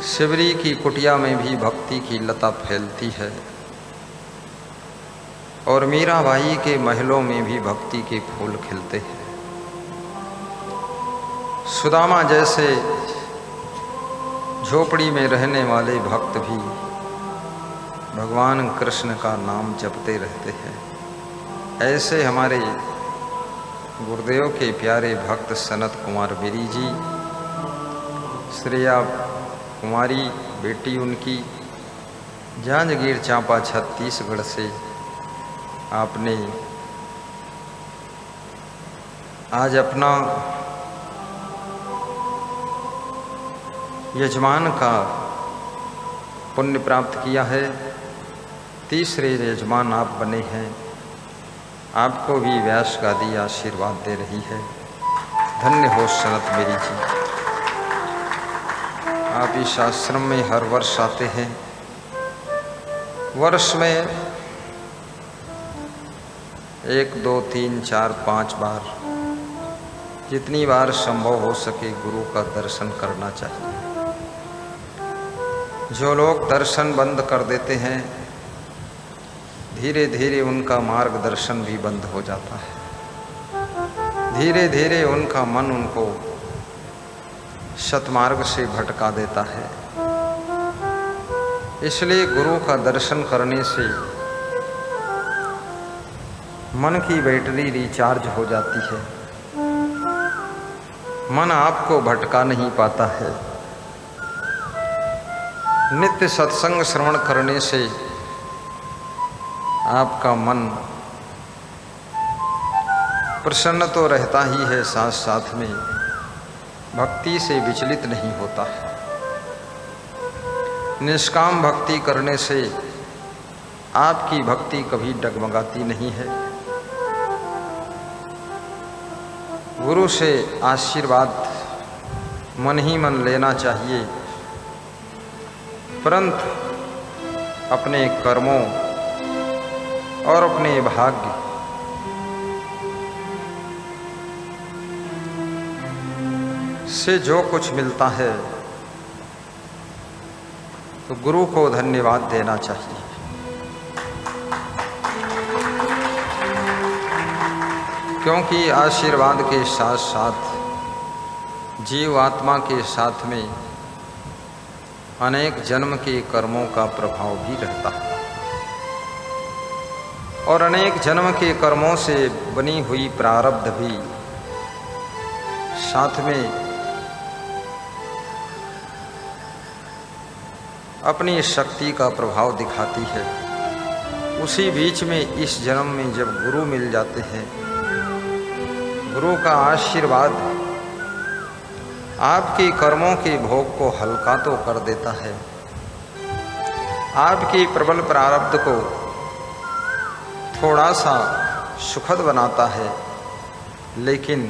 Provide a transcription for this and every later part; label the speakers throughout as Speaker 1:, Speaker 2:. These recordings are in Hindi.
Speaker 1: शिवरी की कुटिया में भी भक्ति की लता फैलती है और मीराबाई के महलों में भी भक्ति के फूल खिलते हैं। सुदामा जैसे झोपड़ी में रहने वाले भक्त भी भगवान कृष्ण का नाम जपते रहते हैं। ऐसे हमारे गुरुदेव के प्यारे भक्त सनत कुमार बेरी जी, श्रेया कुमारी बेटी उनकी, जांजगीर चांपा छत्तीसगढ़ से आपने आज अपना यजमान का पुण्य प्राप्त किया है। तीसरे यजमान आप बने हैं। आपको भी व्यास गादी आशीर्वाद दे रही है। धन्य हो सनत बेरी जी। आप इस आश्रम में हर वर्ष आते हैं। वर्ष में 1, 2, 3, 4, 5 बार, जितनी बार संभव हो सके गुरु का दर्शन करना चाहिए। जो लोग दर्शन बंद कर देते हैं, धीरे धीरे उनका मार्गदर्शन भी बंद हो जाता है। धीरे धीरे उनका मन उनको सतमार्ग से भटका देता है। इसलिए गुरु का दर्शन करने से मन की बैटरी रिचार्ज हो जाती है। मन आपको भटका नहीं पाता है। नित्य सत्संग श्रवण करने से आपका मन प्रसन्न तो रहता ही है, साथ साथ में भक्ति से विचलित नहीं होता है। निष्काम भक्ति करने से आपकी भक्ति कभी डगमगाती नहीं है। गुरु से आशीर्वाद मन ही मन लेना चाहिए, परंतु अपने कर्मों और अपने भाग्य से जो कुछ मिलता है तो गुरु को धन्यवाद देना चाहिए। क्योंकि आशीर्वाद के साथ साथ जीव आत्मा के साथ में अनेक जन्म के कर्मों का प्रभाव भी रहता है और अनेक जन्म के कर्मों से बनी हुई प्रारब्ध भी साथ में अपनी शक्ति का प्रभाव दिखाती है। उसी बीच में इस जन्म में जब गुरु मिल जाते हैं, गुरु का आशीर्वाद आपके कर्मों के भोग को हल्का तो कर देता है, आपकी प्रबल प्रारब्ध को थोड़ा सा सुखद बनाता है। लेकिन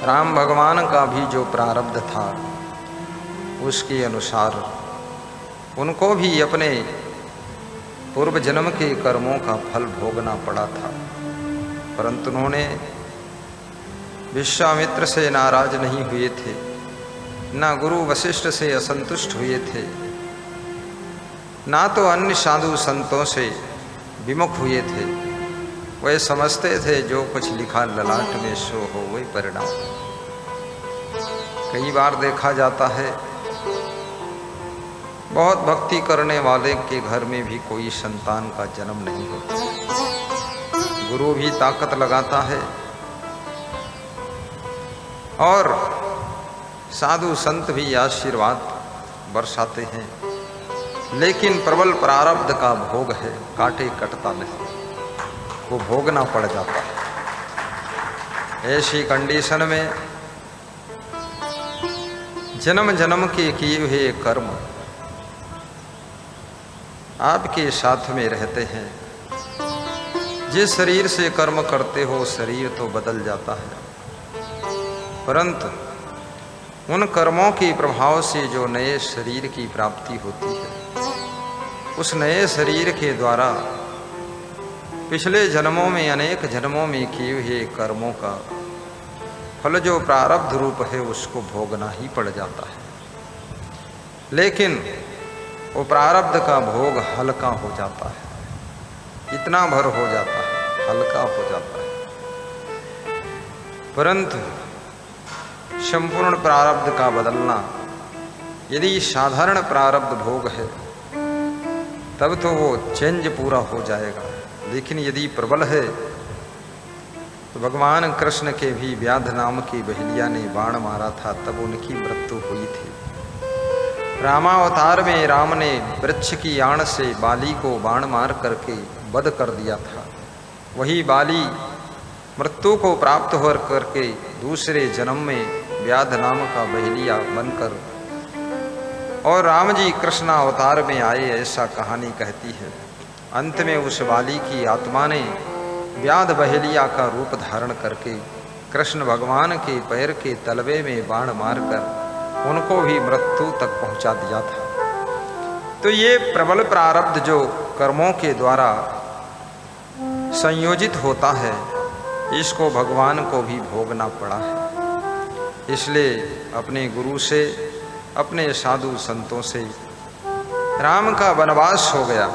Speaker 1: राम भगवान का भी जो प्रारब्ध था उसके अनुसार उनको भी अपने पूर्व जन्म के कर्मों का फल भोगना पड़ा था, परंतु उन्होंने विश्वामित्र से नाराज नहीं हुए थे, ना गुरु वशिष्ठ से असंतुष्ट हुए थे, ना तो अन्य साधु संतों से विमुख हुए थे। वे समझते थे जो कुछ लिखा ललाट में सो हो वही परिणाम। कई बार देखा जाता है बहुत भक्ति करने वाले के घर में भी कोई संतान का जन्म नहीं होता। गुरु भी ताकत लगाता है और साधु संत भी आशीर्वाद बरसाते हैं, लेकिन प्रबल प्रारब्ध का भोग है, काटे कटता नहीं, वो भोगना पड़ जाता है। ऐसी कंडीशन में जन्म जन्म के किए हुए कर्म आपके साथ में रहते हैं। जिस शरीर से कर्म करते हो शरीर तो बदल जाता है, परंतु उन कर्मों के प्रभाव से जो नए शरीर की प्राप्ति होती है, उस नए शरीर के द्वारा पिछले जन्मों में अनेक जन्मों में किए हुए कर्मों का फल जो प्रारब्ध रूप है उसको भोगना ही पड़ जाता है। लेकिन वो प्रारब्ध का भोग हल्का हो जाता है, इतना भर हो जाता है, हल्का हो जाता है। परंतु संपूर्ण प्रारब्ध का बदलना, यदि साधारण प्रारब्ध भोग है तब तो वो चेंज पूरा हो जाएगा। लेकिन यदि प्रबल है तो भगवान कृष्ण के भी व्याध नाम की बहेलिया ने बाण मारा था, तब उनकी मृत्यु हुई थी। रामावतार में राम ने वृक्ष की आड़ से बाली को बाण मार करके वध कर दिया था। वही बाली मृत्यु को प्राप्त हो करके दूसरे जन्म में व्याध नाम का बहेलिया बनकर और राम जी कृष्ण अवतार में आए, ऐसा कहानी कहती है। अंत में उस बाली की आत्मा ने व्याध बहेलिया का रूप धारण करके कृष्ण भगवान के पैर के तलवे में बाण मारकर उनको भी मृत्यु तक पहुंचा दिया था। तो ये प्रबल प्रारब्ध जो कर्मों के द्वारा संयोजित होता है, इसको भगवान को भी भोगना पड़ा है। इसलिए अपने गुरु से, अपने साधु संतों से राम का वनवास हो गया,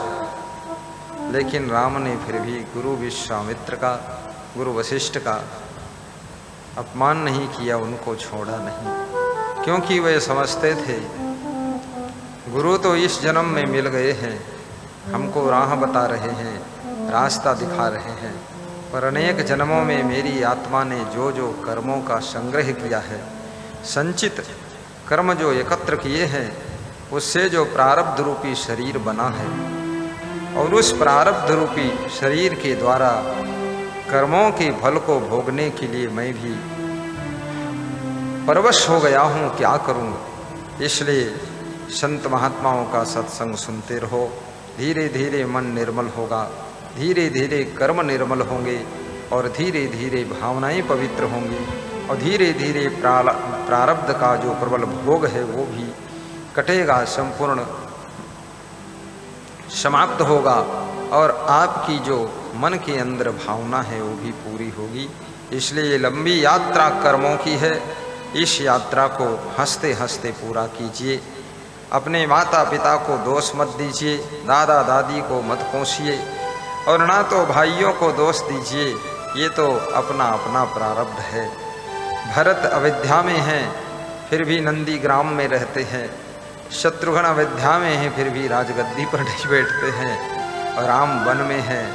Speaker 1: लेकिन राम ने फिर भी गुरु विश्वामित्र का, गुरु वशिष्ठ का अपमान नहीं किया, उनको छोड़ा नहीं, क्योंकि वे समझते थे गुरु तो इस जन्म में मिल गए हैं, हमको राह बता रहे हैं, रास्ता दिखा रहे हैं, पर अनेक जन्मों में मेरी आत्मा ने जो जो कर्मों का संग्रह किया है, संचित कर्म जो एकत्र किए हैं, उससे जो प्रारब्ध रूपी शरीर बना है, और उस प्रारब्ध रूपी शरीर के द्वारा कर्मों के फल को भोगने के लिए मैं भी परवश हो गया हूँ, क्या करूँ। इसलिए संत महात्माओं का सत्संग सुनते रहो, धीरे धीरे मन निर्मल होगा, धीरे धीरे कर्म निर्मल होंगे, और धीरे धीरे भावनाएं पवित्र होंगी, और धीरे धीरे प्रारब्ध का जो प्रबल भोग है वो भी कटेगा, संपूर्ण समाप्त होगा, और आपकी जो मन के अंदर भावना है वो भी पूरी होगी। इसलिए लंबी यात्रा कर्मों की है, इस यात्रा को हंसते हंसते पूरा कीजिए। अपने माता पिता को दोष मत दीजिए, दादा दादी को मत कोसिए, और ना तो भाइयों को दोष दीजिए, ये तो अपना अपना प्रारब्ध है। भरत अयोध्या में हैं फिर भी नंदी ग्राम में रहते हैं, शत्रुघ्न अयोध्या में हैं फिर भी राजगद्दी पर नहीं बैठते हैं, और राम वन में हैं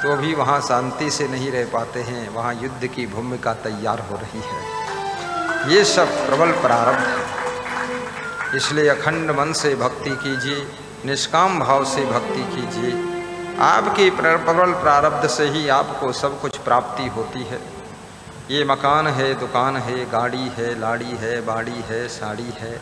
Speaker 1: तो भी वहाँ शांति से नहीं रह पाते हैं, वहाँ युद्ध की भूमिका तैयार हो रही है। ये सब प्रबल प्रारब्ध है। इसलिए अखंड मन से भक्ति कीजिए, निष्काम भाव से भक्ति कीजिए। आपके प्रबल प्रारब्ध से ही आपको सब कुछ प्राप्ति होती है। ये मकान है, दुकान है, गाड़ी है, लाड़ी है, बाड़ी है, साड़ी है,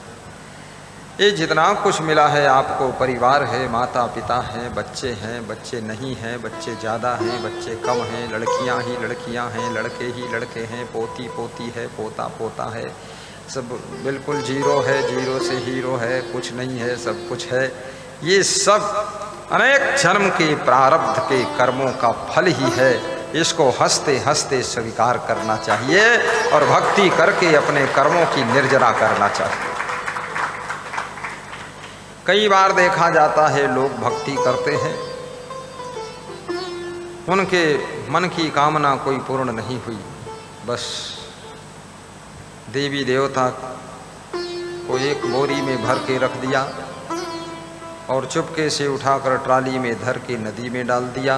Speaker 1: ये जितना कुछ मिला है आपको, परिवार है, माता पिता हैं, बच्चे नहीं हैं, बच्चे ज़्यादा हैं, बच्चे कम हैं, लड़कियां ही लड़कियां हैं, लड़के ही लड़के हैं, पोती पोती है, पोता पोता है, सब बिल्कुल जीरो है, जीरो से हीरो है, कुछ नहीं है, सब कुछ है। ये सब अनेक जन्म के प्रारब्ध के कर्मों का फल ही है। इसको हंसते हंसते स्वीकार करना चाहिए और भक्ति करके अपने कर्मों की निर्जरा करना चाहिए। कई बार देखा जाता है लोग भक्ति करते हैं, उनके मन की कामना कोई पूर्ण नहीं हुई, बस देवी देवता को एक बोरी में भर के रख दिया और चुपके से उठाकर ट्राली में धर के नदी में डाल दिया।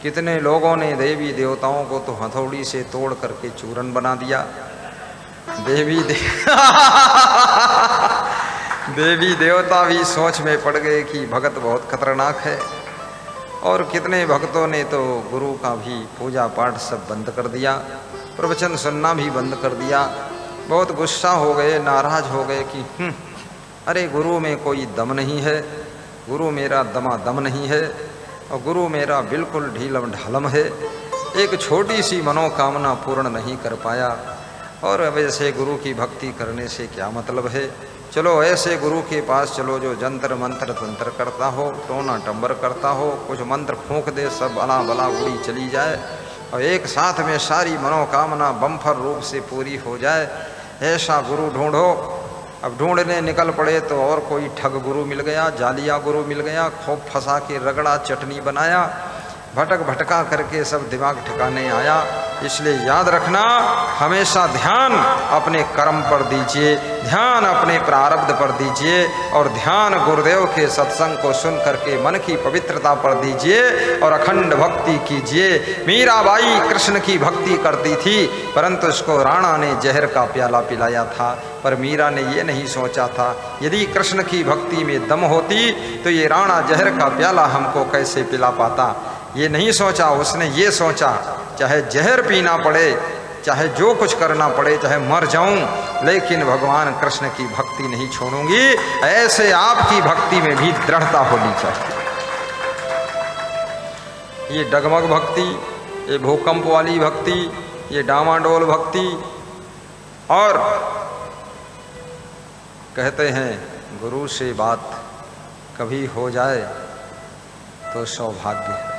Speaker 1: कितने लोगों ने देवी देवताओं को तो हथौड़ी से तोड़ करके चूरन बना दिया। देवी देवता भी सोच में पड़ गए कि भगत बहुत खतरनाक है, और कितने भक्तों ने तो गुरु का भी पूजा पाठ सब बंद कर दिया, प्रवचन सुनना भी बंद कर दिया। बहुत गुस्सा हो गए, नाराज हो गए कि अरे गुरु में कोई दम नहीं है, गुरु मेरा दमादम नहीं है, और गुरु मेरा बिल्कुल ढीलम ढालम है, एक छोटी सी मनोकामना पूर्ण नहीं कर पाया, और अब ऐसे गुरु की भक्ति करने से क्या मतलब है। चलो ऐसे गुरु के पास चलो जो जंतर मंत्र तंत्र करता हो, टोना टंबर करता हो, कुछ मंत्र फूंक दे, सब अला बला उड़ी चली जाए, और एक साथ में सारी मनोकामना बम्फर रूप से पूरी हो जाए, ऐसा गुरु ढूंढो। अब ढूंढने निकल पड़े तो और कोई ठग गुरु मिल गया, जालिया गुरु मिल गया, खूब फंसा के रगड़ा चटनी बनाया, भटक भटका करके सब दिमाग ठिकाने आया। इसलिए याद रखना, हमेशा ध्यान अपने कर्म पर दीजिए, ध्यान अपने प्रारब्ध पर दीजिए और ध्यान गुरुदेव के सत्संग को सुन करके मन की पवित्रता पर दीजिए और अखंड भक्ति कीजिए। मीराबाई कृष्ण की भक्ति करती थी, परंतु उसको राणा ने जहर का प्याला पिलाया था। पर मीरा ने ये नहीं सोचा था, यदि कृष्ण की भक्ति में दम होती तो ये राणा जहर का प्याला हमको कैसे पिला पाता। ये नहीं सोचा, उसने ये सोचा चाहे जहर पीना पड़े, चाहे जो कुछ करना पड़े, चाहे मर जाऊं, लेकिन भगवान कृष्ण की भक्ति नहीं छोड़ूंगी। ऐसे आपकी भक्ति में भी दृढ़ता होनी चाहिए। ये डगमग भक्ति, ये भूकंप वाली भक्ति, ये डामाडोल भक्ति, और कहते हैं गुरु से बात कभी हो जाए तो सौभाग्य है।